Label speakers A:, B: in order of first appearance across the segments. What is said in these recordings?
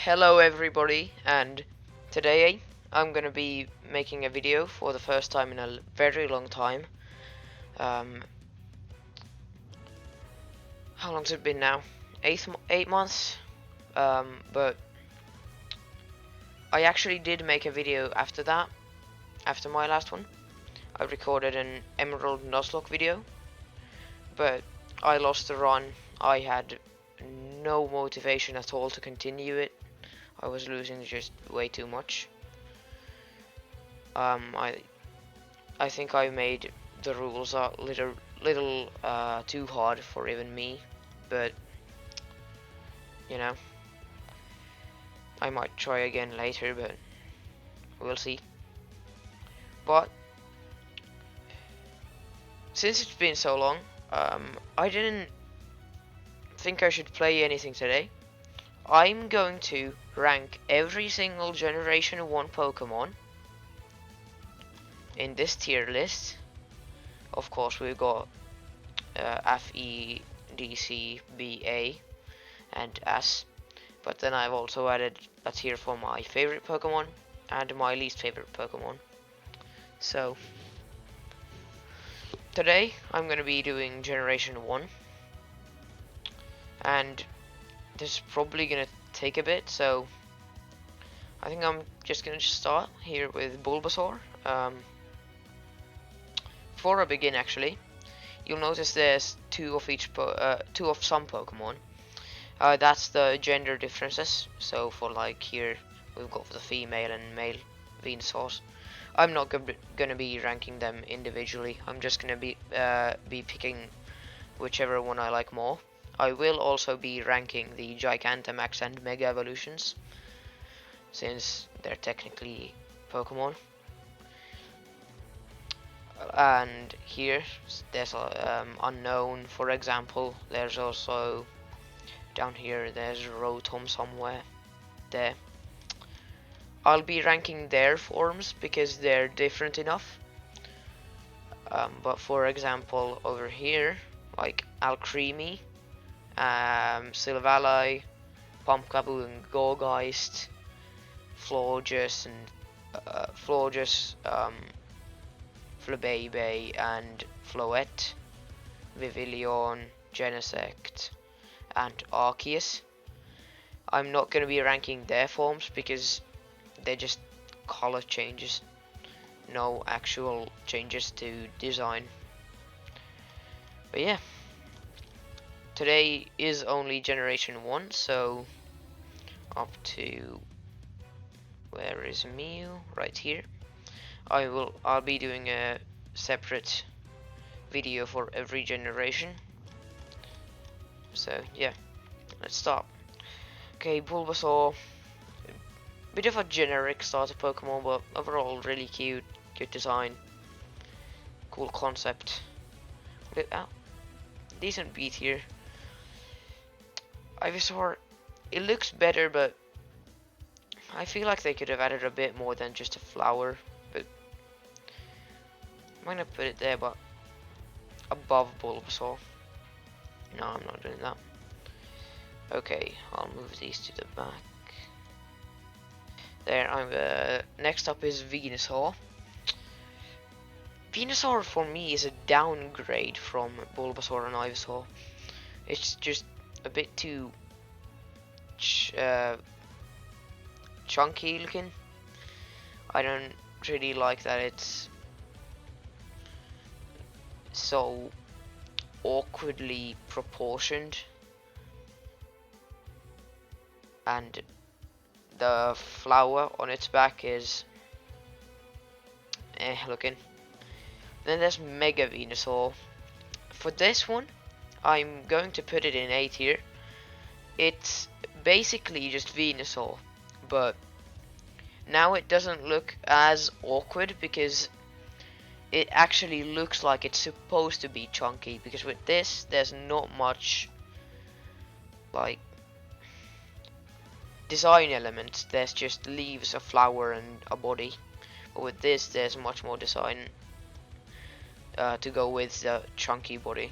A: Hello everybody, and today I'm gonna be making a video for the first time in a very long time. Um, how long's it been now? 8 months. But I actually did make a video after that, after my last one. I recorded an Emerald Nuzlocke video, but I lost the run. I had no motivation at all to continue it. I was losing just way too much. I think I made the rules a little too hard for even me, but you know, I might try again later, but we'll see. But since it's been so long, I didn't think I should play anything today. I'm going to rank every single Generation 1 Pokemon in this tier list. Of course, we've got F, E, D, C, B, A, and S. But then I've also added a tier for my favorite Pokemon and my least favorite Pokemon. So today I'm going to be doing Generation 1. And this is probably going to take a bit, so I think I'm just going to start here with Bulbasaur. Before I begin, actually, you'll notice there's two of some Pokemon. That's the gender differences. So for like here, we've got the female and male Venusaurs. I'm not gonna be ranking them individually. I'm just gonna be picking whichever one I like more. I will also be ranking the Gigantamax and Mega Evolutions, since they're technically Pokemon. And here there's unknown, for example. There's also down here there's Rotom somewhere there. I'll be ranking their forms because they're different enough. But for example, over here, like Alcremie, Silvally, Pumpkaboo and Gourgeist, Florges and Flabébé and Floette, Vivillon, Genesect, and Arceus. I'm not going to be ranking their forms because they're just color changes, no actual changes to design. But yeah, today is only Generation 1, so up to, where is Mew? Right here. I'll be doing a separate video for every generation. So yeah, let's start. Okay, Bulbasaur, bit of a generic starter Pokemon, but overall really cute, good design, cool concept. Decent beat here. Ivysaur, it looks better, but I feel like they could have added a bit more than just a flower. But I'm gonna put it there, but above Bulbasaur. No, I'm not doing that. Okay, I'll move these to the back. There, next up is Venusaur. Venusaur for me is a downgrade from Bulbasaur and Ivysaur. It's just a bit too chunky looking. I don't really like that it's so awkwardly proportioned, and the flower on its back is looking. Then there's Mega Venusaur. For this one, I'm going to put it in A tier. It's basically just Venusaur, but now it doesn't look as awkward because it actually looks like it's supposed to be chunky, because with this there's not much like design elements. There's just leaves, a flower and a body, but with this there's much more design to go with the chunky body.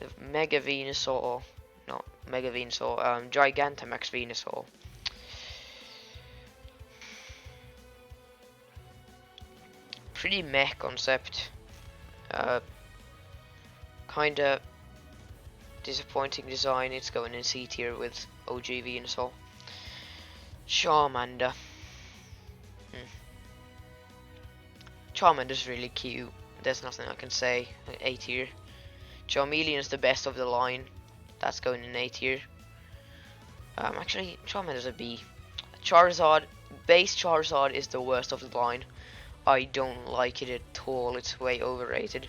A: The Mega Venusaur, not Mega Venusaur, Gigantamax Venusaur. Pretty meh concept. Kinda disappointing design. It's going in C tier with OGV and so. Charmander. Charmander's really cute. There's nothing I can say. A tier. Charmeleon is the best of the line. That's going in A tier. Actually, Charmander's a B. Charizard, base Charizard is the worst of the line. I don't like it at all. It's way overrated.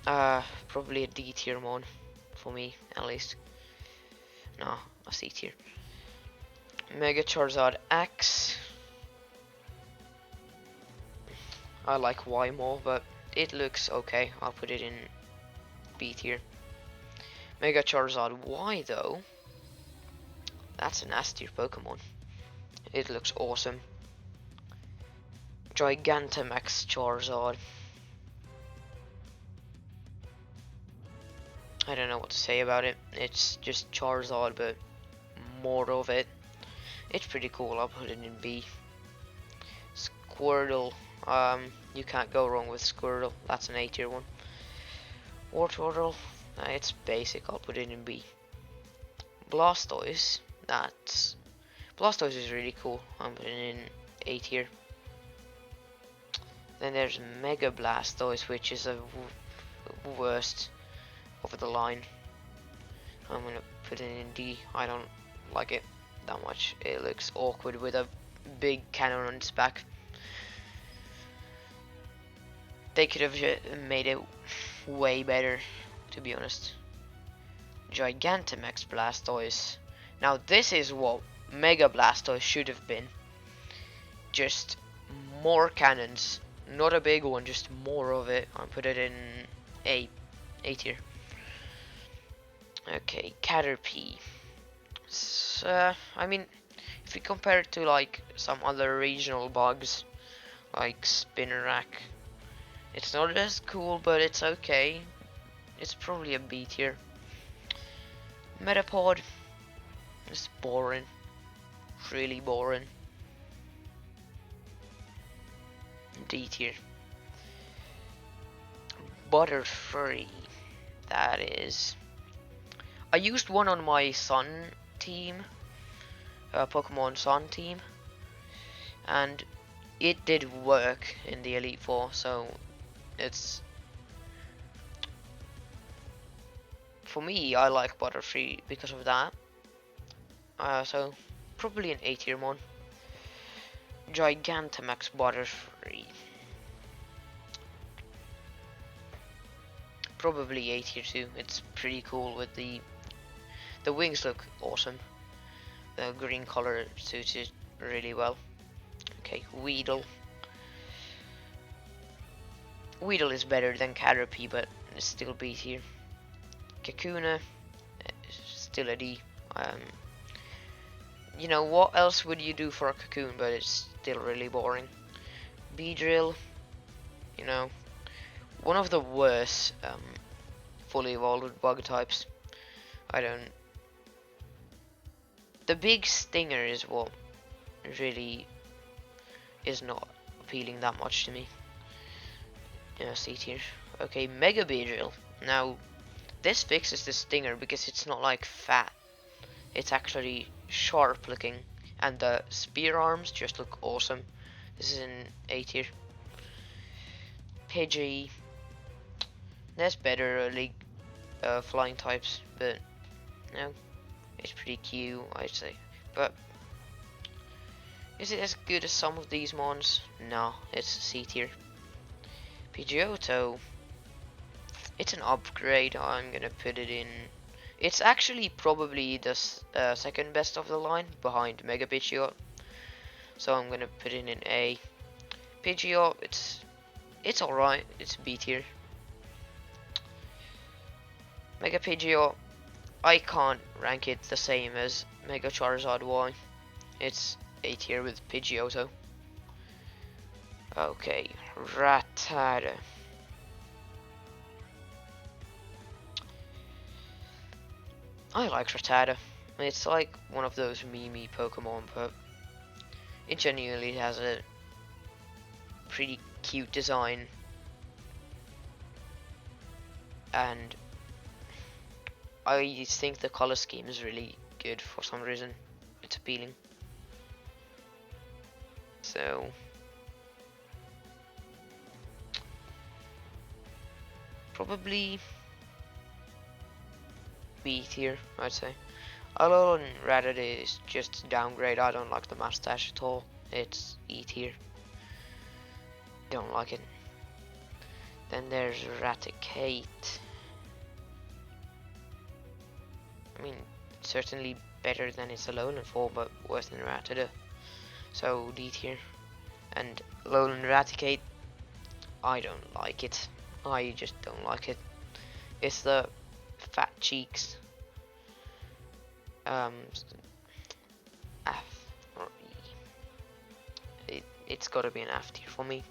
A: Probably a D tier mon for me, at least. No, a C tier. Mega Charizard X. I like Y more, but it looks okay. I'll put it in B tier. Mega Charizard Y though. That's a nastier Pokemon. It looks awesome. Gigantamax Charizard. I don't know what to say about it. It's just Charizard, but more of it. It's pretty cool. I'll put it in B. Squirtle. You can't go wrong with Squirtle. That's an A tier one. Wartortle. It's basic. I'll put it in B. Blastoise. Blastoise is really cool. I'm putting it in A tier. Then there's Mega Blastoise, which is a worst over the line. I'm gonna put it in D. I don't like it that much. It looks awkward with a big cannon on its back. They could have made it way better, to be honest. Gigantamax Blastoise. Now this is what Mega Blastoise should have been. Just more cannons. Not a big one, just more of it. I'll put it in A tier. Okay, Caterpie. So, I mean, if we compare it to like some other regional bugs, like Spinnerack, it's not as cool, but it's okay. It's probably a B tier. Metapod. It's boring. Really boring. D tier. Butterfree. That is. I used one on my Sun team, Pokemon Sun team, and it did work in the Elite Four. So it's, for me, I like Butterfree because of that. So probably an A tier one. Gigantamax Butterfree. Probably A tier too. It's pretty cool with the wings look awesome. The green color suits it really well. Okay, Weedle. Weedle is better than Caterpie, but it's still B tier. Kakuna, still a D. You know, what else would you do for a Cocoon, but it's still really boring. Beedrill, you know, one of the worst fully evolved bug types. The big stinger is what really is not appealing that much to me. Yeah, C tier. Okay, Mega Beedrill. Now, this fixes the stinger because it's not like fat. It's actually sharp looking, and the spear arms just look awesome. This is an A tier. Pidgey. There's better league flying types, but no, it's pretty cute, I'd say. But is it as good as some of these mons? No, it's C tier. Pidgeotto. It's an upgrade. I'm gonna put it in. It's actually probably the second best of the line, behind Mega Pidgeot. So I'm gonna put it in A. Pidgeot, it's alright. It's B tier. Mega Pidgeot, I can't rank it the same as Mega Charizard Y. It's A tier with Pidgeotto. Okay, Rattata. I like Rattata. It's like one of those meme Pokemon, but it genuinely has a pretty cute design, and I think the color scheme is really good for some reason. It's appealing. So probably B tier, I'd say. Alone Reddit is just downgrade. I don't like the mustache at all. It's E tier. Don't like it. Then there's Raticate. I mean, certainly better than its Alolan form, but worse than Rattata. So D tier. And Alolan Raticate, I don't like it. I just don't like it. It's the fat cheeks. F or E. It's gotta be an F tier for me.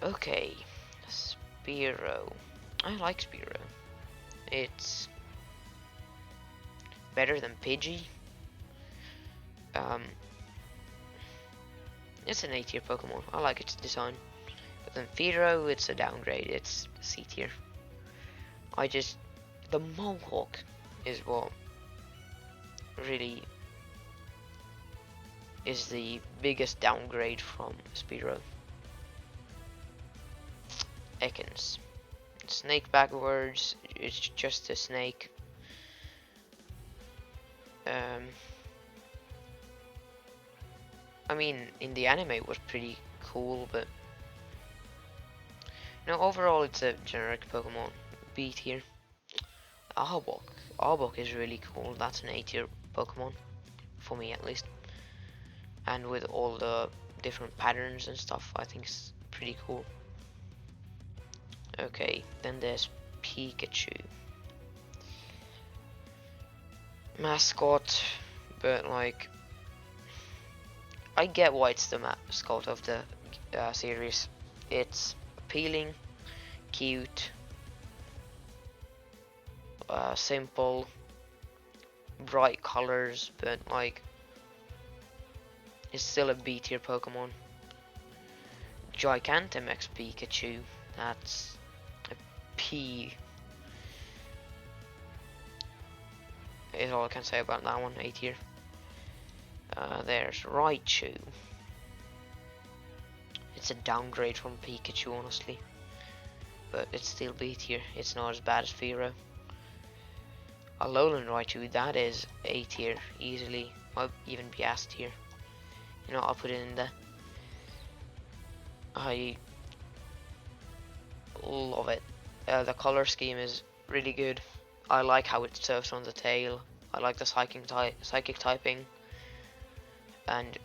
A: Okay, Spearow. I like Spearow. It's better than Pidgey. It's an A tier Pokemon. I like its design. But then Fearow, it's a downgrade. It's C tier. The Mohawk is what really is the biggest downgrade from Spearow. Ekans. Snake backwards, it's just a snake. I mean, in the anime it was pretty cool, but no, overall it's a generic Pokemon. B tier. Arbok. Arbok is really cool. That's an A tier Pokemon, for me at least. And with all the different patterns and stuff, I think it's pretty cool. Okay, then there's Pikachu. Mascot, but like, I get why it's the mascot of the series. It's appealing, cute, simple, bright colors, but like, it's still a B tier Pokemon. Gigantamax Pikachu, that's a P. Is all I can say about that one. A tier. There's Raichu. It's a downgrade from Pikachu, honestly, but it's still B tier. It's not as bad as Fearow. Alolan Raichu, that is A tier easily. Might even be S tier. You know, I'll put it in there. I love it. The color scheme is really good. I like how it surfs on the tail. I like the psychic typing, and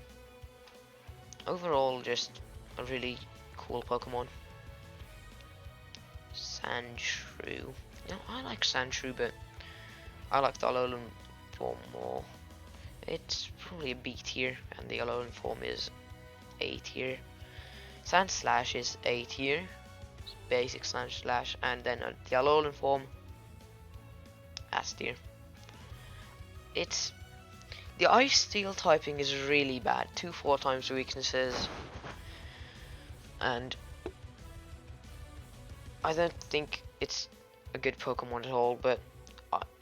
A: overall just a really cool Pokemon. Sandshrew. No, I like Sandshrew, but I like the Alolan form more. It's probably a B tier, and the Alolan form is A tier. Sandslash is A tier, basic Sandslash, and then the Alolan form S tier. It's the Ice Steel typing is really bad. 2-4 times weaknesses, and I don't think it's a good Pokemon at all, but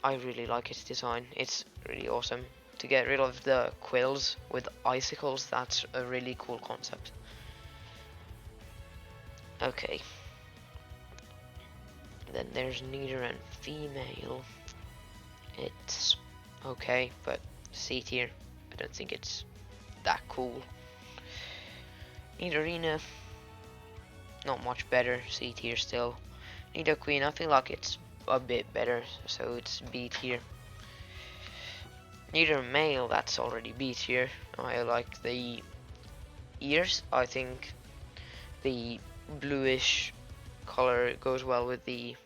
A: I really like its design. It's really awesome. To get rid of the quills with icicles, that's a really cool concept. Okay. Then there's Nidoran female. It's okay, but C tier. I don't think it's that cool. Nidorina, not much better. C tier still. Nidoqueen, I feel like it's a bit better, so it's B tier. Nidoran, that's already B tier. I like the ears. I think the bluish color goes well with the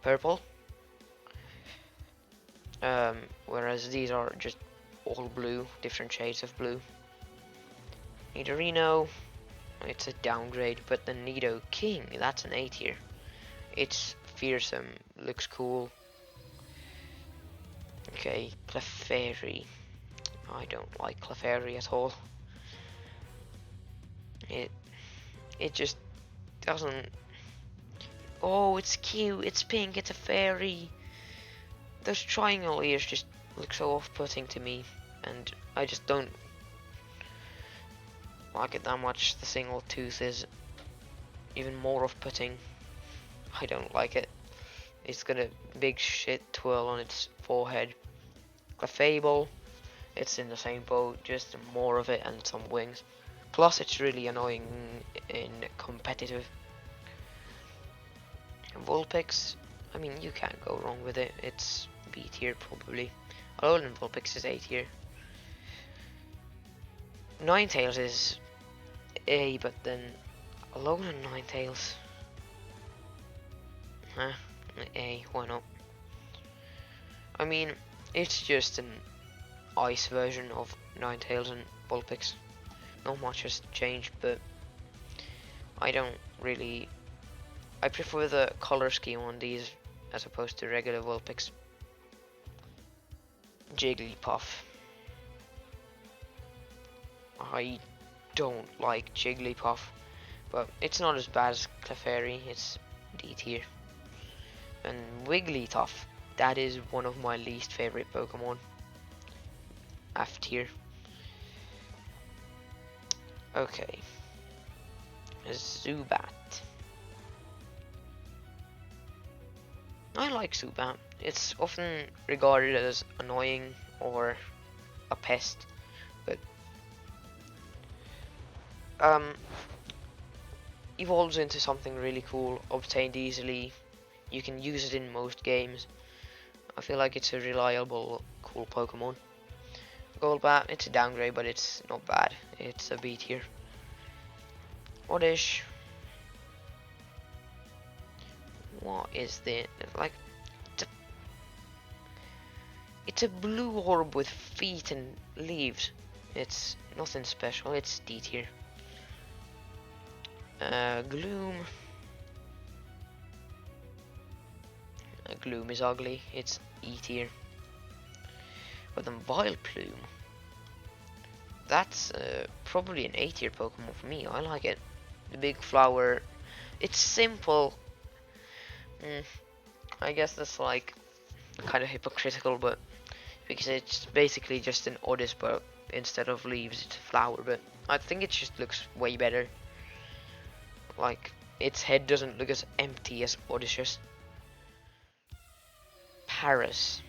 A: purple. Whereas these are just all blue, different shades of blue. Nidorino, it's a downgrade, but the Nidoking, that's an A tier. It's fearsome, looks cool. Okay, Clefairy. I don't like Clefairy at all. It it just doesn't. Oh, it's cute. It's pink. It's a fairy. Those triangle ears just look so off-putting to me, and I just don't like it that much. The single tooth is even more off-putting. I don't like it. It's got a big shit twirl on its forehead. Clefable, it's in the same boat, just more of it and some wings. Plus, it's really annoying in competitive. Vulpix, I mean, you can't go wrong with it. It's B tier probably. Alolan Vulpix is A tier. Ninetales is A, but then Alolan Ninetales. Huh? A, why not? I mean, it's just an ice version of Ninetales and Vulpix. Not much has changed, but I don't really. I prefer the color scheme on these as opposed to regular Vulpix. Jigglypuff. I don't like Jigglypuff, but it's not as bad as Clefairy. It's D tier. And Wigglytuff, that is one of my least favorite Pokemon. F tier. Okay. Zubat. I like Zubat. It's often regarded as annoying or a pest, but evolves into something really cool, obtained easily. You can use it in most games. I feel like it's a reliable, cool Pokemon. Golbat, it's a downgrade, but it's not bad. It's a B tier. Oddish. What is this? Like, it's a blue orb with feet and leaves. It's nothing special. It's D tier. Gloom. Gloom is ugly. It's E tier. But then Vileplume. That's probably an A tier Pokemon for me. I like it. The big flower. It's simple. I guess that's like kind of hypocritical, but because it's basically just an Oddish, but instead of leaves, it's a flower. But I think it just looks way better. Like, its head doesn't look as empty as Oddish's. Paris.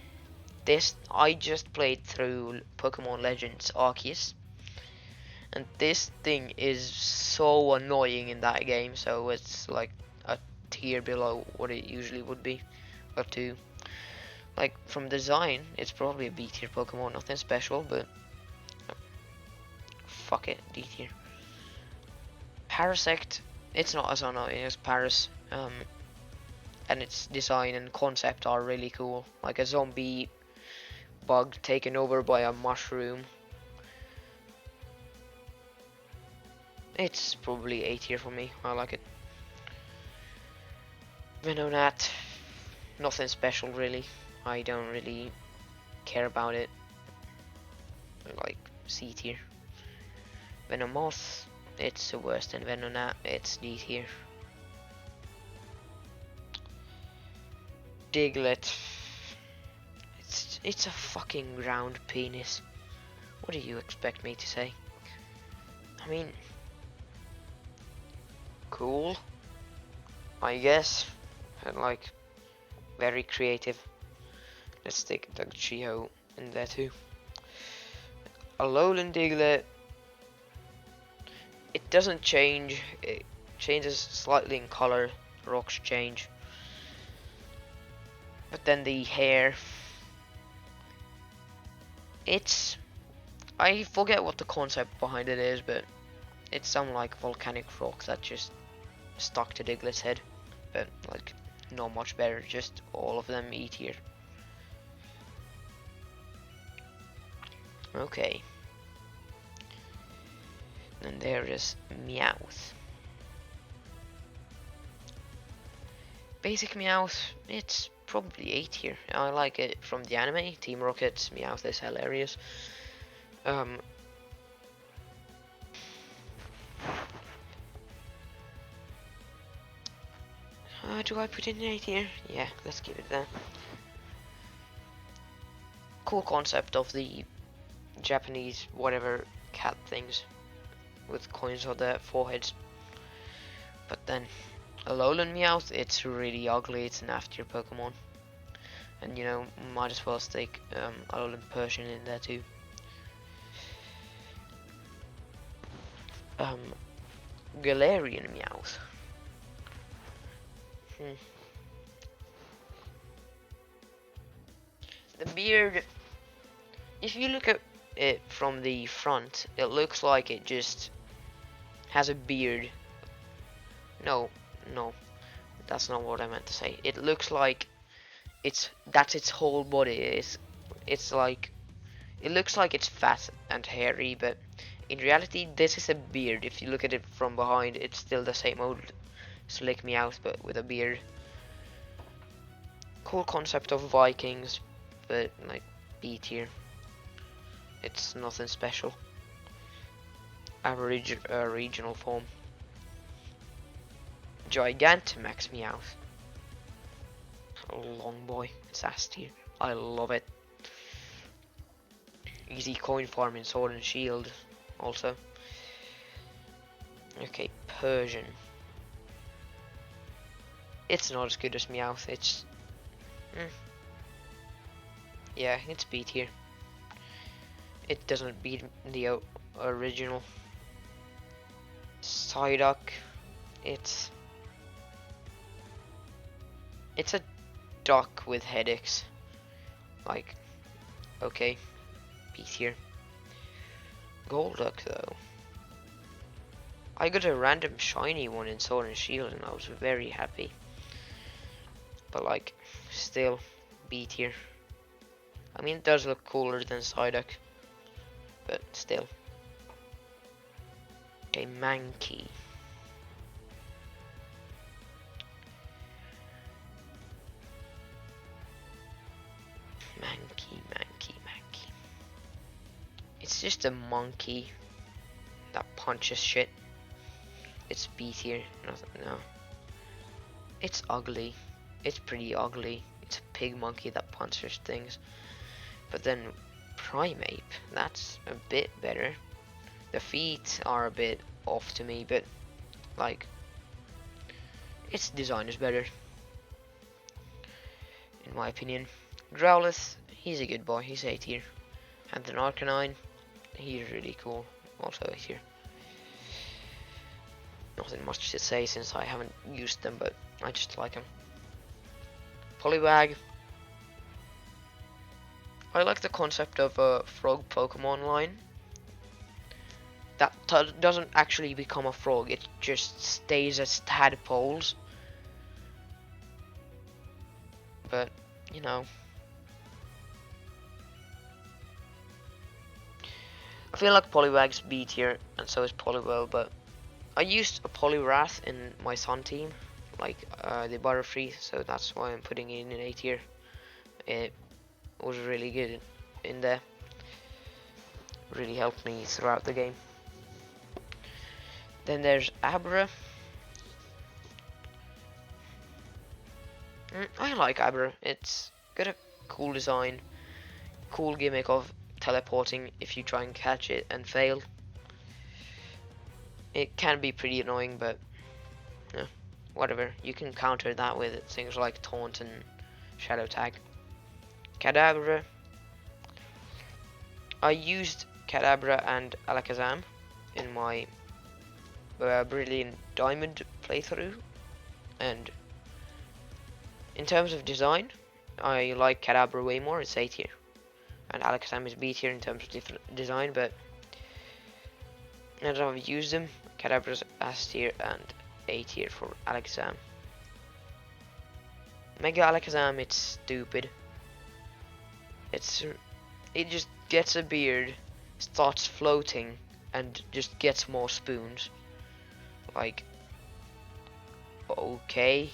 A: This, I just played through Pokemon Legends Arceus, and this thing is so annoying in that game, so it's like a tier below what it usually would be, or two. Like, from design, it's probably a B tier Pokemon, nothing special, but fuck it, D tier. Parasect, it's not as annoying as Paris, and its design and concept are really cool, like a zombie bug taken over by a mushroom. It's probably A tier for me. I like it. Venonat, nothing special really. I don't really care about it. Like C tier. Venomoth, it's worse than Venonat. It's D tier. Diglett. It's a fucking round penis. What do you expect me to say? I mean, cool, I guess, and like very creative. Let's stick Dugtrio in there too. Alolan Diglett. It doesn't change. It changes slightly in color. Rocks change, but then the hair. It's, I forget what the concept behind it is, but it's some like volcanic rock that just stuck to Diglett's head. But like, not much better, just all of them E tier. Okay. And there is Meowth. Basic Meowth, it's probably A tier. I like it from the anime. Team Rocket's Meowth is hilarious. do I put in A tier? Yeah, let's give it that. Cool concept of the Japanese whatever cat things with coins on their foreheads. But then Alolan Meowth, it's really ugly. It's an F tier Pokemon. And you know, might as well stick Alolan Persian in there too. Galarian Meowth. The beard, if you look at it from the front, it looks like it just has a beard. No, no, that's not what I meant to say. It looks like that's its whole body. It's like it looks like it's fat and hairy, but in reality this is a beard. If you look at it from behind, it's still the same old slick Meowth but with a beard. Cool concept of Vikings, but like B tier. It's nothing special. Average regional form. Gigantamax Meowth. Long boy, it's S tier. I love it. Easy coin farm in Sword and Shield also. Okay, Persian. It's not as good as Meowth. It's yeah, it's B tier. It doesn't beat the original. Psyduck. It's a duck with headaches. Like, okay, B tier. Golduck though. I got a random shiny one in Sword and Shield and I was very happy. But like, still B tier. I mean, it does look cooler than Psyduck, but still. Okay, Mankey. Mankey. It's just a monkey that punches shit. It's B tier. Nothing. No. It's ugly. It's pretty ugly. It's a pig monkey that punches things. But then Primeape, that's a bit better. The feet are a bit off to me, but like, its design is better, in my opinion. Growlithe, he's a good boy, he's A tier. And then Arcanine, he's really cool, also A tier. Nothing much to say since I haven't used them, but I just like them. Poliwag. I like the concept of a frog Pokemon line that doesn't actually become a frog, it just stays as tadpoles. But, you know, I feel like Poliwag's B tier, and so is Poliwhirl, but I used a Poliwrath in my Sun team, like the Butterfree, so that's why I'm putting it in A tier. It was really good in there. Really helped me throughout the game. Then there's Abra. I like Abra. It's got a cool design, cool gimmick of teleporting if you try and catch it and fail. It can be pretty annoying, but yeah, whatever. You can counter that with things like Taunt and Shadow Tag. Kadabra. I used Kadabra and Alakazam in my Brilliant Diamond playthrough, and in terms of design, I like Kadabra way more. It's A tier, and Alakazam is B tier in terms of design, but as I've used them, Kadabra's S tier and A tier for Alakazam. Mega Alakazam, it's stupid. It just gets a beard, starts floating, and just gets more spoons. Like, okay,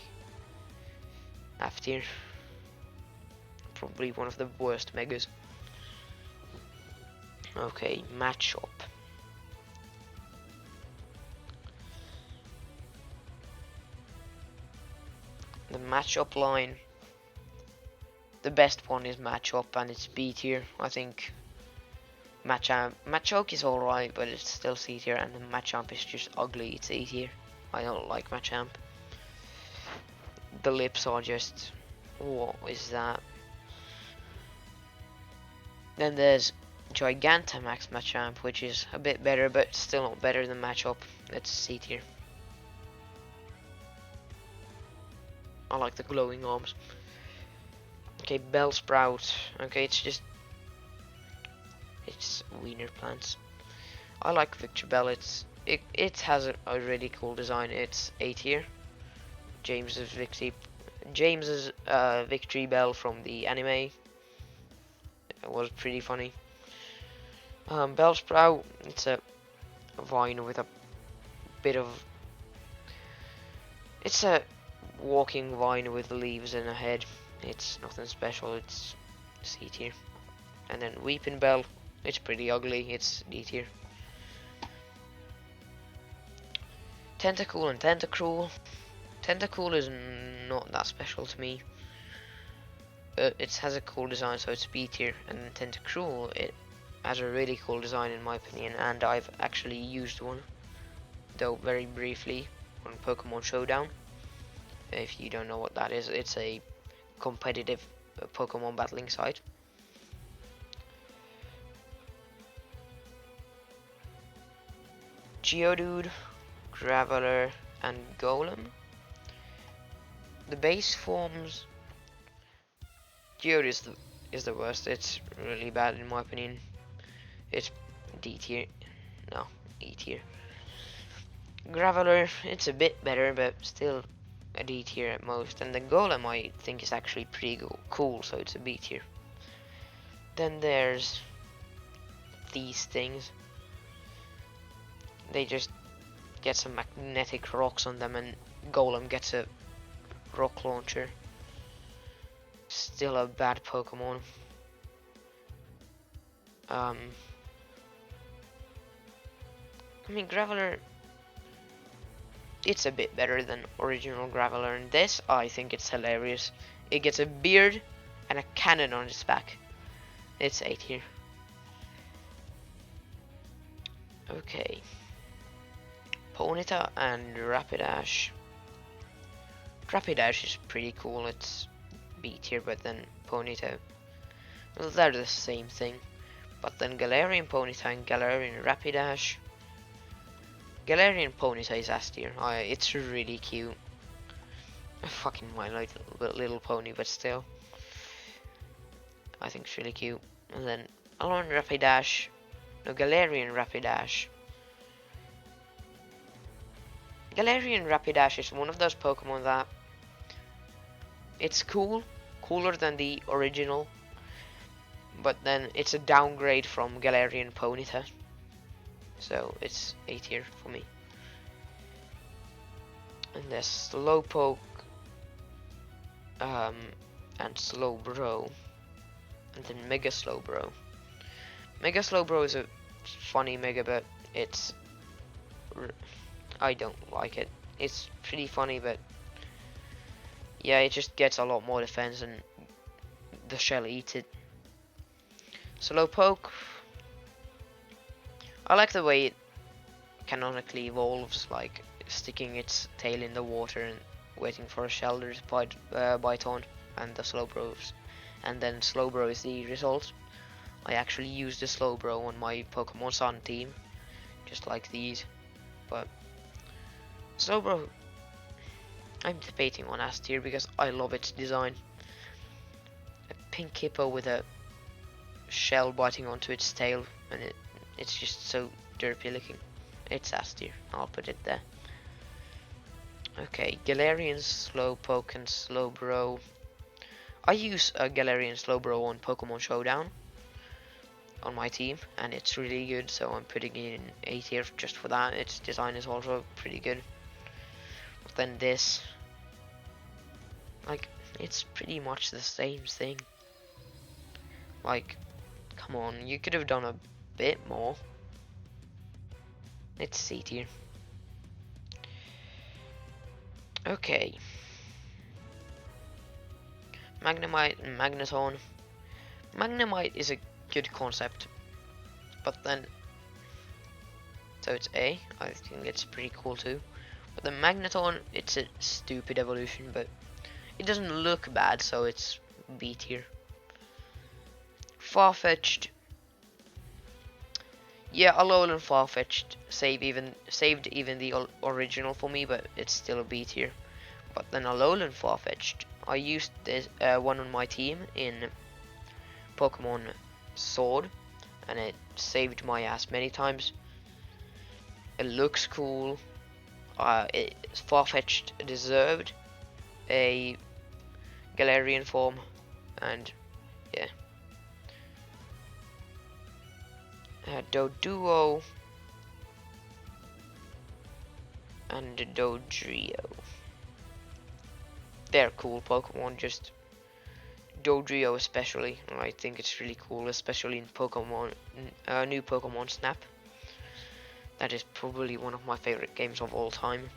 A: F tier. Probably one of the worst megas. Okay, Matchup. The matchup line, the best one is Matchup, and it's B tier. I think Machoke is alright, but it's still C tier, and the Machamp is just ugly. It's A tier. I don't like Machamp. The lips are just, what is that? Then there's Gigantamax Machamp, which is a bit better, but still not better than Matchup. That's C tier. I like the glowing arms. Okay, Bellsprout. Okay, it's wiener plants. I like Victreebel. It has a really cool design. It's A tier. James's Victreebel from the anime. It was pretty funny. Bellsprout. It's a vine with a bit of. It's a walking vine with leaves and a head. It's nothing special. It's C tier. And then Weeping Bell. It's pretty ugly. It's D tier. Tentacool and Tentacruel. Tentacool is not that special to me. It has a cool design, so it's B tier. And then Tentacruel, it has a really cool design in my opinion, and I've actually used one, though very briefly, on Pokemon Showdown. If you don't know what that is, it's a competitive Pokemon battling site. Geodude, Graveler, and Golem. The base forms. Geodude is the worst. It's really bad in my opinion. It's D tier. No, E tier. Graveler, it's a bit better, but still a D tier at most. And the Golem I think is actually pretty cool, so it's a B tier. Then there's these things. They just get some magnetic rocks on them, and Golem gets a rock launcher. Still a bad Pokemon. I mean, Graveler, it's a bit better than original Graveler, and this, I think it's hilarious. It gets a beard and a cannon on its back. It's A tier. Okay. Ponyta and Rapidash. Rapidash is pretty cool. It's B tier, but then Ponyta, well, they're the same thing. But then Galarian Ponyta and Galarian Rapidash. Galarian Ponyta is S tier. It's really cute. I fucking mind like little pony, but still, I think it's really cute. And then Galarian Rapidash. Galarian Rapidash is one of those Pokemon that it's cooler than the original, but then it's a downgrade from Galarian Ponyta, so it's A tier for me. And there's Slowpoke and Slowbro, and then Mega Slowbro. Mega Slowbro is a funny Mega, but I don't like it. It's pretty funny, but yeah, it just gets a lot more defense and the shell eats it. Slowpoke, I like the way it canonically evolves, like sticking its tail in the water and waiting for a shell to bite on, and the Slowbros. And then Slowbro is the result. I actually used the Slowbro on my Pokemon Sun team, just like these, but Slowbro, I'm debating on S tier because I love its design. A pink hippo with a shell biting onto its tail, and it's just so derpy looking. It's S tier. I'll put it there. Okay, Galarian Slowpoke and Slowbro. I use a Galarian Slowbro on Pokemon Showdown on my team, and it's really good, so I'm putting it in A tier just for that. Its design is also pretty good. But then this, like, it's pretty much the same thing. Like, come on, you could have done a bit more. It's C tier. Okay. Magnemite and Magneton. Magnemite is a good concept, but then so it's A. I think it's pretty cool too. But the Magneton, it's a stupid evolution, but it doesn't look bad, so it's B tier. Farfetch'd. Yeah, Alolan Farfetch'd saved even the original for me, but it's still a B tier. But then Alolan Farfetch'd, I used this one on my team in Pokemon Sword, and it saved my ass many times. It looks cool. Farfetch'd deserved a Galarian form, and yeah. Doduo and Dodrio. They're cool Pokemon, just Dodrio especially. I think it's really cool, especially in Pokemon, new Pokemon Snap. That is probably one of my favorite games of all time.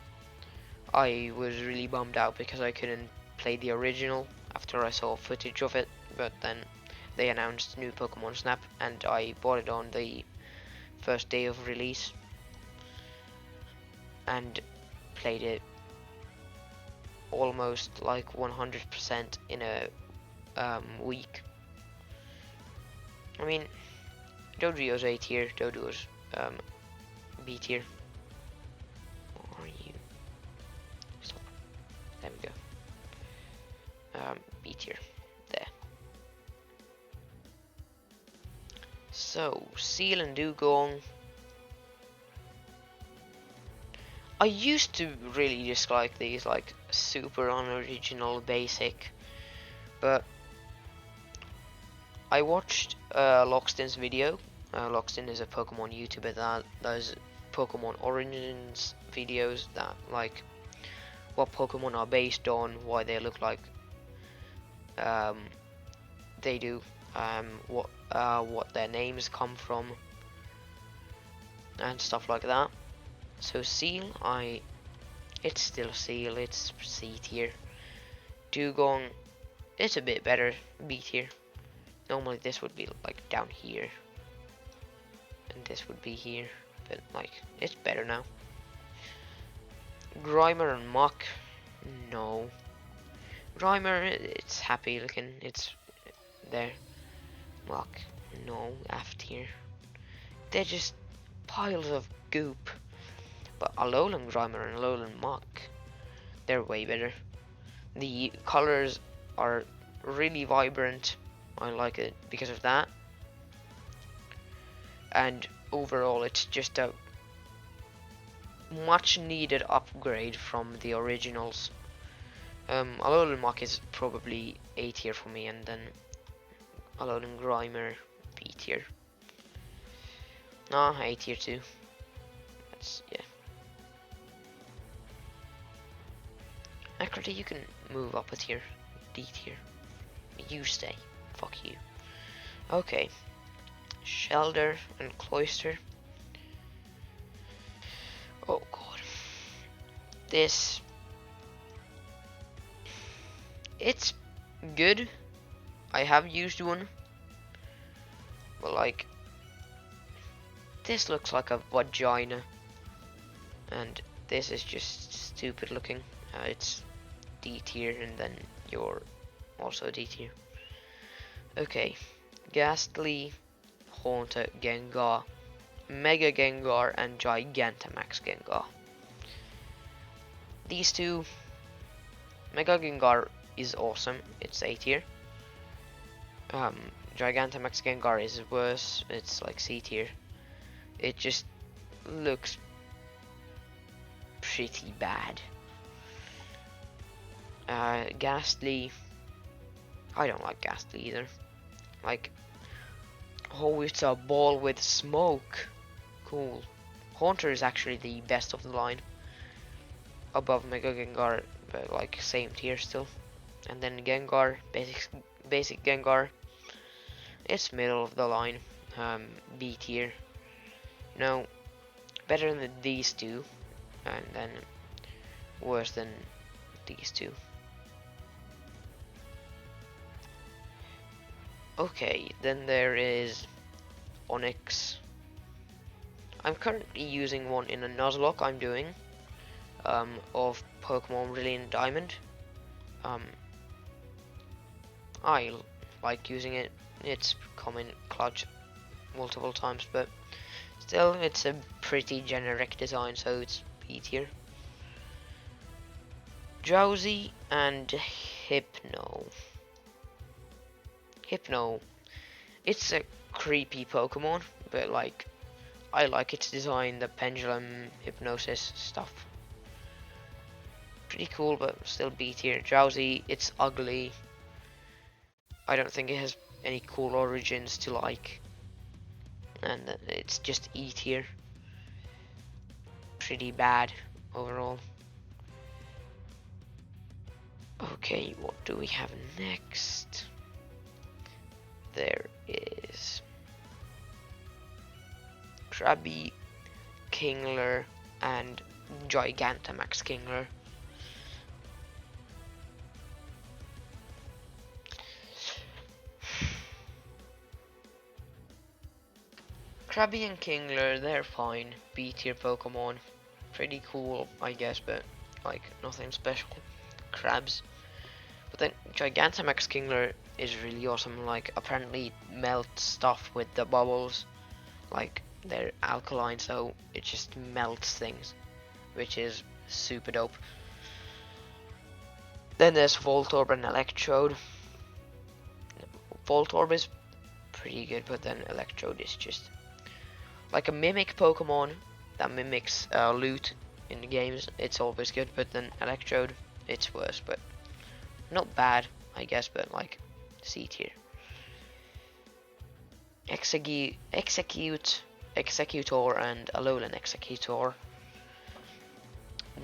A: I was really bummed out because I couldn't play the original after I saw footage of it, but then they announced new Pokemon Snap and I bought it on the first day of release and played it almost like 100% in a week. I mean, Dodrio's A tier, Doduo's B tier. Where are you? Stop. There we go. B tier. There. So, Seal and Dugong. I used to really dislike these, like, super unoriginal, basic, but I watched Lockstin's video. Lockstin is a Pokemon YouTuber that does Pokemon Origins videos that, like, what Pokemon are based on, why they look like they do, what their names come from, and stuff like that. So Seal, it's still Seal, it's C tier. Dugong, it's a bit better, B tier. Normally this would be like down here, and this would be here, but like it's better now. Grimer and Mach, no. Grimer, it's happy looking, it's there. Mach, no, F tier. They're just piles of goop. But Alolan Grimer and Alolan Mach, they're way better. The colors are really vibrant. I like it because of that. And overall, it's just a much needed upgrade from the originals. Alolan Mach is probably A tier for me, and then Alolan Grimer B tier. Nah, A tier too. That's, yeah. Akrity, you can move up a tier. D tier. You stay. Fuck you. Okay. Shelder and Cloyster. Oh god. This. It's good. I have used one. But like. This looks like a vagina. And this is just stupid looking. It's D tier, and then you're also D tier. Okay, Ghastly, Haunter, Gengar, Mega Gengar, and Gigantamax Gengar. These two, Mega Gengar is awesome, it's A tier. Gigantamax Gengar is worse, it's like C tier. It just looks pretty bad. Ghastly, I don't like Ghastly either. Like, oh, it's a ball with smoke. Cool. Haunter is actually the best of the line. Above Mega Gengar, but like same tier still. And then Gengar, basic Gengar. It's middle of the line. B tier. You know, better than these two, and then worse than these two. Okay, then there is Onyx. I'm currently using one in a Nuzlocke I'm doing of Pokemon Brilliant Diamond. I like using it. It's come in clutch multiple times, but still, it's a pretty generic design, so it's B tier. Drowsy and Hypno. Hypno. It's a creepy Pokemon, but like, I like its design, the pendulum hypnosis stuff. Pretty cool, but still B tier. Drowsy, it's ugly. I don't think it has any cool origins to like. And it's just E tier. Pretty bad overall. Okay, what do we have next? There is Krabby, Kingler, and Gigantamax Kingler. Krabby and Kingler, they're fine. B tier Pokemon. Pretty cool, I guess, but like nothing special. Crabs. But then Gigantamax Kingler is really awesome. Like, apparently it melts stuff with the bubbles. Like, they're alkaline, so it just melts things, which is super dope. Then there's Voltorb and Electrode. Voltorb is pretty good, but then Electrode is just like a mimic Pokemon that mimics loot in the games. It's always good, but then Electrode, it's worse, but not bad, I guess, but like C tier. Executor and Alolan Executor.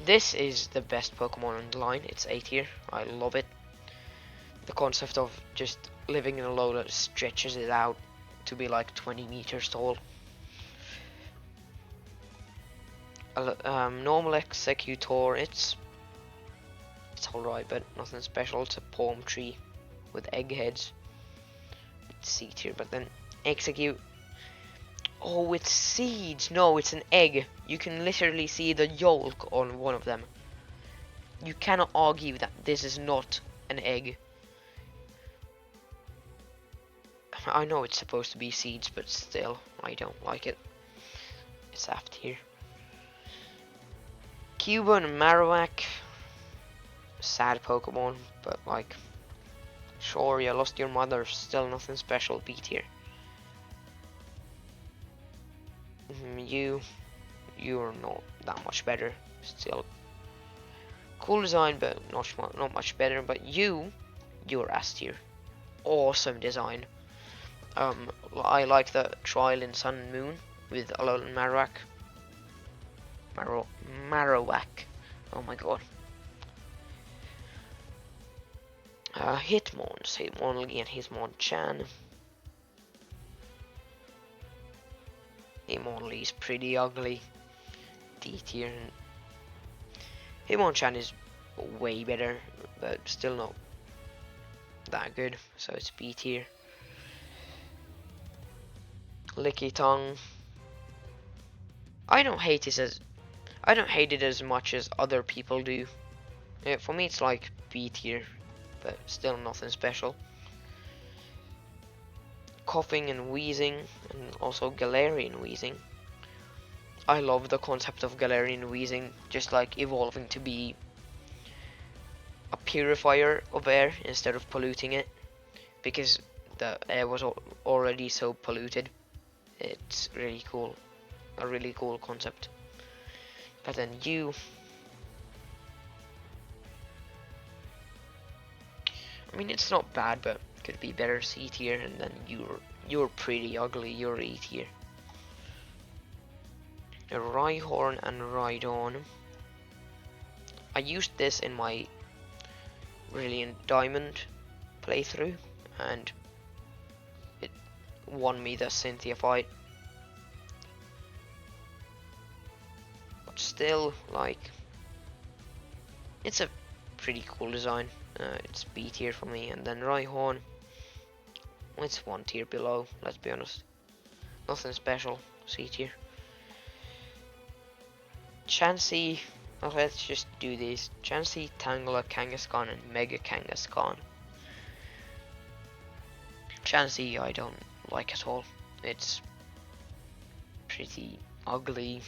A: This is the best Pokemon on the line. It's A tier. I love it. The concept of just living in Alola stretches it out to be like 20 meters tall. Normal Executor, it's alright, but nothing special. It's a palm tree with egg heads. It's C tier, but then Execute. Oh, it's seeds. No, it's an egg. You can literally see the yolk on one of them. You cannot argue that this is not an egg. I know it's supposed to be seeds, but still, I don't like it. It's F tier. Cubone and Marowak. Sad Pokemon, but like, sure, you lost your mother, still nothing special. B tier. You're not that much better. Still cool design, but not much better. But you're S tier. Awesome design. I like the Trial in Sun and Moon with Alolan Marowak. Marowak. Oh my god. Hitmonlee and Hitmonchan. Hitmonlee is pretty ugly. D tier. Hitmonchan is way better, but still not that good, so it's B tier. Licky Tongue. I don't hate it as much as other people do. For me, it's like B tier, but still nothing special. Coughing and Wheezing, and also Galarian Wheezing. I love the concept of Galarian Wheezing, just like evolving to be a purifier of air instead of polluting it, because the air was already so polluted. It's really cool, a really cool concept. But then I mean, it's not bad, but could be better. C tier. And then you're pretty ugly. You're E tier. Rhyhorn and Rhydon. I used this in my Brilliant Diamond playthrough, and it won me the Cynthia fight. But still, like, it's a pretty cool design. It's B tier for me. And then Rhyhorn, It's one tier below, let's be honest. Nothing special, C tier. Chansey, oh, let's just do these. Chansey, Tangela, Kangaskhan, and Mega Kangaskhan. Chansey I don't like at all. It's pretty ugly.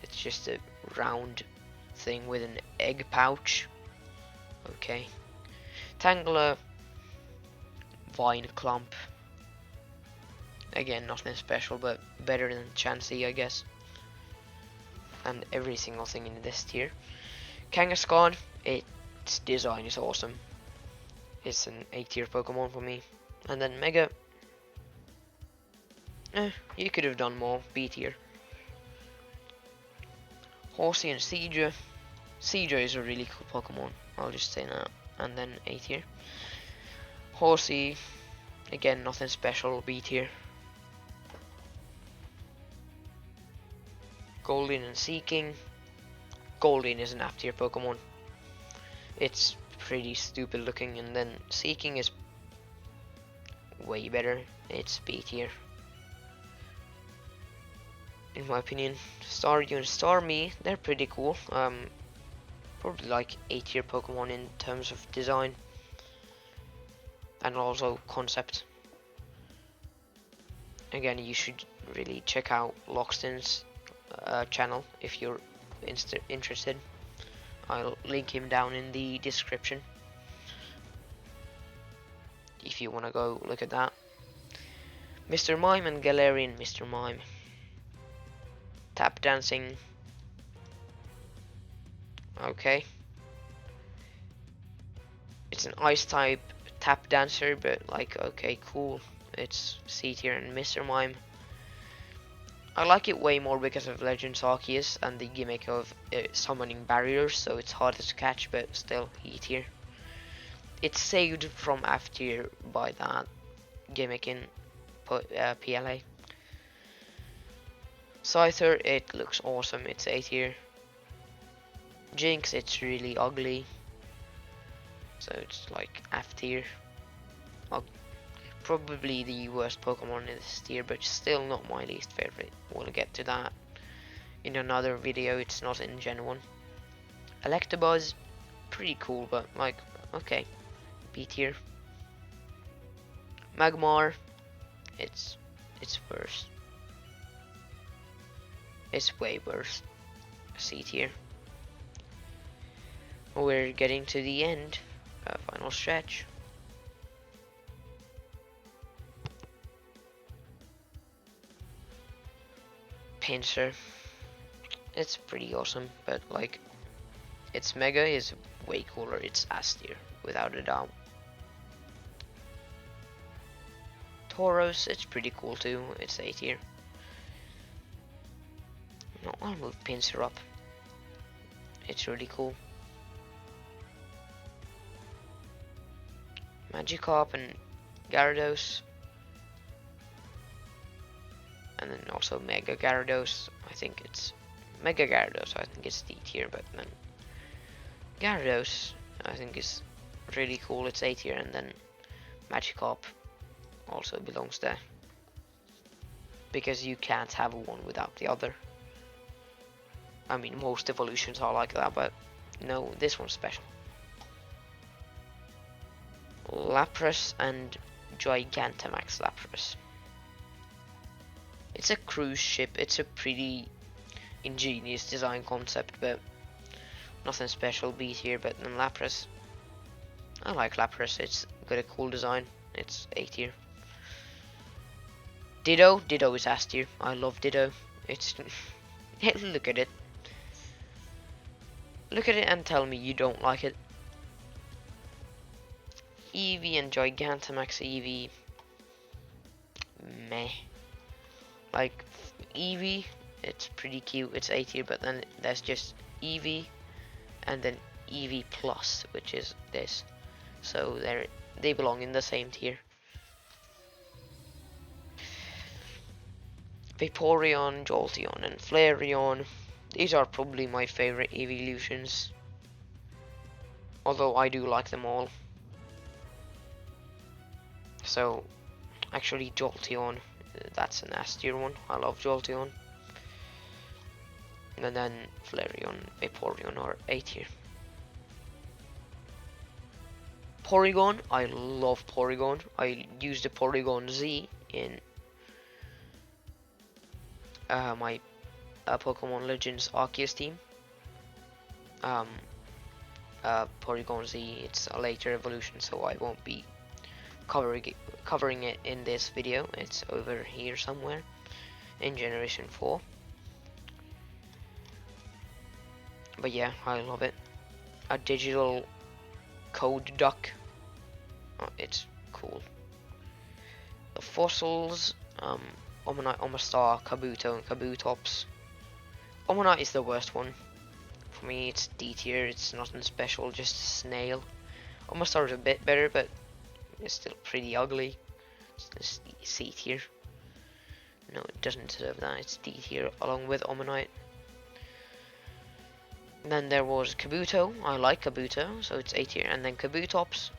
A: It's just a round thing with an egg pouch. Okay. Tangela, Vine Clump. Again, nothing special, but better than Chansey, I guess. And every single thing in this tier. Kangaskhan, its design is awesome. It's an A tier Pokemon for me. And then Mega, you could have done more, B tier. Horsey and Seadra. Seadra is a really cool Pokemon, I'll just say that. And then A tier. Horsey, again, nothing special, B tier. Goldeen and Seeking. Goldeen is an F tier Pokemon. It's pretty stupid looking, and then Seeking is way better. It's B tier, in my opinion. Staryu and Starmie, they're pretty cool. Probably like A tier Pokemon in terms of design and also concept. Again, you should really check out Loxton's channel if you're interested. I'll link him down in the description if you want to go look at that. Mr. Mime and Galarian Mr. Mime. Tap dancing. Okay. It's an ice type tap dancer, but like, okay, cool. It's C tier. And Mr. Mime, I like it way more because of Legends Arceus and the gimmick of summoning barriers, so it's harder to catch, but still E tier. It's saved from F tier by that gimmick in PLA. Scyther, it looks awesome, it's A tier. Jinx, it's really ugly, so it's like F tier. Probably the worst Pokemon in this tier, but still not my least favorite. We'll get to that in another video, it's not in Gen 1. Electabuzz, pretty cool, but like, okay, B tier. Magmar, it's worse. It's way worse. C tier. We're getting to the end, final stretch. Pinsir, it's pretty awesome, but like, its Mega is way cooler. It's S tier, without a doubt. Tauros, it's pretty cool too. It's A tier. No, I'll move Pinsir up. It's really cool. Magikarp and Gyarados. And then also Mega Gyarados. I think it's Mega Gyarados. I think it's D tier, but then Gyarados I think is really cool. It's A tier, and then Magikarp also belongs there because you can't have one without the other. I mean, most evolutions are like that, but no, this one's special. Lapras and Gigantamax Lapras. It's a cruise ship. It's a pretty ingenious design concept, but nothing special. B tier. But then Lapras, I like Lapras. It's got a cool design. It's A tier. Ditto is S tier. I love Ditto. It's look at it. Look at it and tell me you don't like it. Eevee and Gigantamax Eevee, meh. Like Eevee, it's pretty cute. It's A tier, but then there's just Eevee, and then Eevee Plus, which is this. So they belong in the same tier. Vaporeon, Jolteon, and Flareon. These are probably my favorite evolutions, although I do like them all. So Actually, Jolteon, that's an S tier one. I love Jolteon. And then Flareon, Vaporeon are A tier. Porygon, I love Porygon. I used the Porygon Z in my Pokemon Legends Arceus team. Porygon Z, it's a later evolution, so I won't be covering it in this video. It's over here somewhere in Generation 4. But yeah, I love it. A digital code duck. Oh, it's cool. The fossils, Omanite, Omastar, Kabuto, and Kabutops. Omanite is the worst one. For me, it's D tier. It's nothing special, just a snail. Omastar is a bit better, but it's still pretty ugly. It's C tier. No, it doesn't deserve that. It's D tier along with Omanite. And then there was Kabuto. I like Kabuto, so it's A tier. And then Kabutops.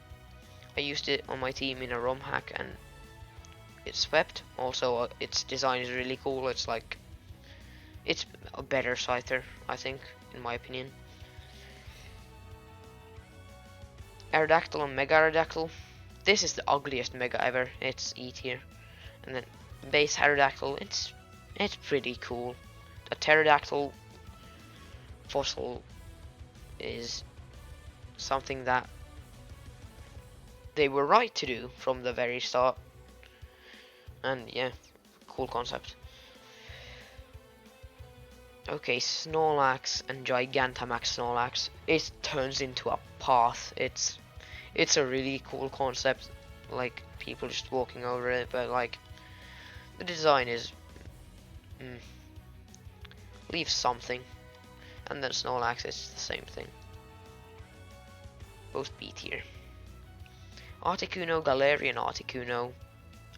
A: I used it on my team in a ROM hack and it swept. Also, its design is really cool. It's like, it's a better Scyther, I think, in my opinion. Aerodactyl and Mega Aerodactyl. This is the ugliest Mega ever. It's E tier. And then base Aerodactyl. It's pretty cool. The Pterodactyl fossil is something that they were right to do from the very start. And yeah, cool concept. Okay, Snorlax and Gigantamax Snorlax. It turns into a path. It's a really cool concept. Like, people just walking over it, but like, the design is leaves something. And then Snorlax is the same thing. Both B tier. Articuno, Galarian Articuno.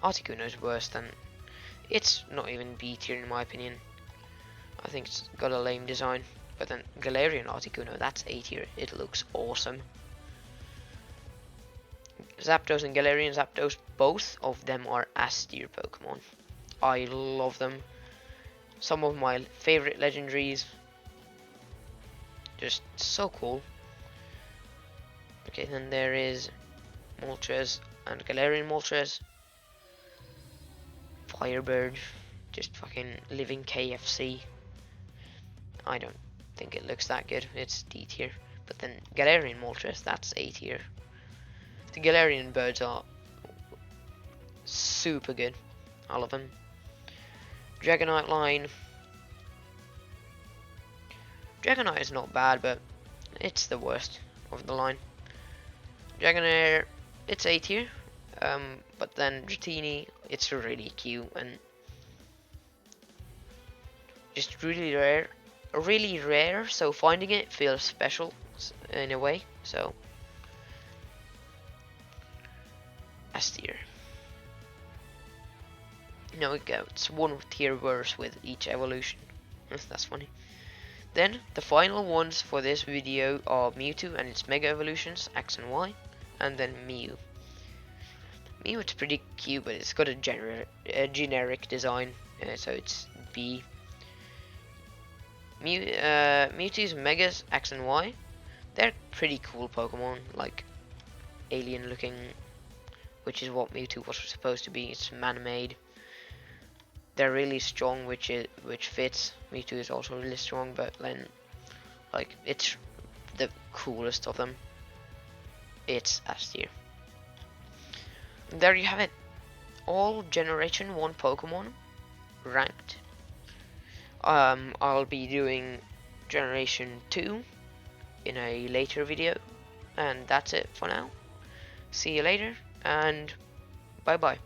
A: Articuno is worse than... It's not even B tier in my opinion. I think it's got a lame design. But then Galarian Articuno, that's A tier. It looks awesome. Zapdos and Galarian Zapdos, both of them are S tier Pokemon. I love them. Some of my favorite legendaries. Just so cool. Okay, then there is Moltres and Galarian Moltres. Firebird, just fucking living KFC. I don't think it looks that good. It's D tier. But then Galarian Moltres, that's A tier. The Galarian birds are super good. I love them. Dragonite line. Dragonite is not bad, but it's the worst of the line. Dragonair, it's A tier. But then Dratini, it's really cute and just really rare, so finding it feels special in a way. So S tier. No, it gets one tier worse with each evolution. That's funny. Then the final ones for this video are Mewtwo and its Mega Evolutions, X and Y, and then Mew. Mew, it's pretty cute, but it's got a generic design, so it's B. Mewtwo's Megas, X and Y, they're pretty cool Pokemon, like alien looking, which is what Mewtwo was supposed to be. It's man-made. They're really strong, which fits. Mewtwo is also really strong, but then, like, it's the coolest of them. It's S tier. There you have it. All Generation 1 Pokemon ranked. I'll be doing Generation 2 in a later video. And that's it for now. See you later, and bye bye.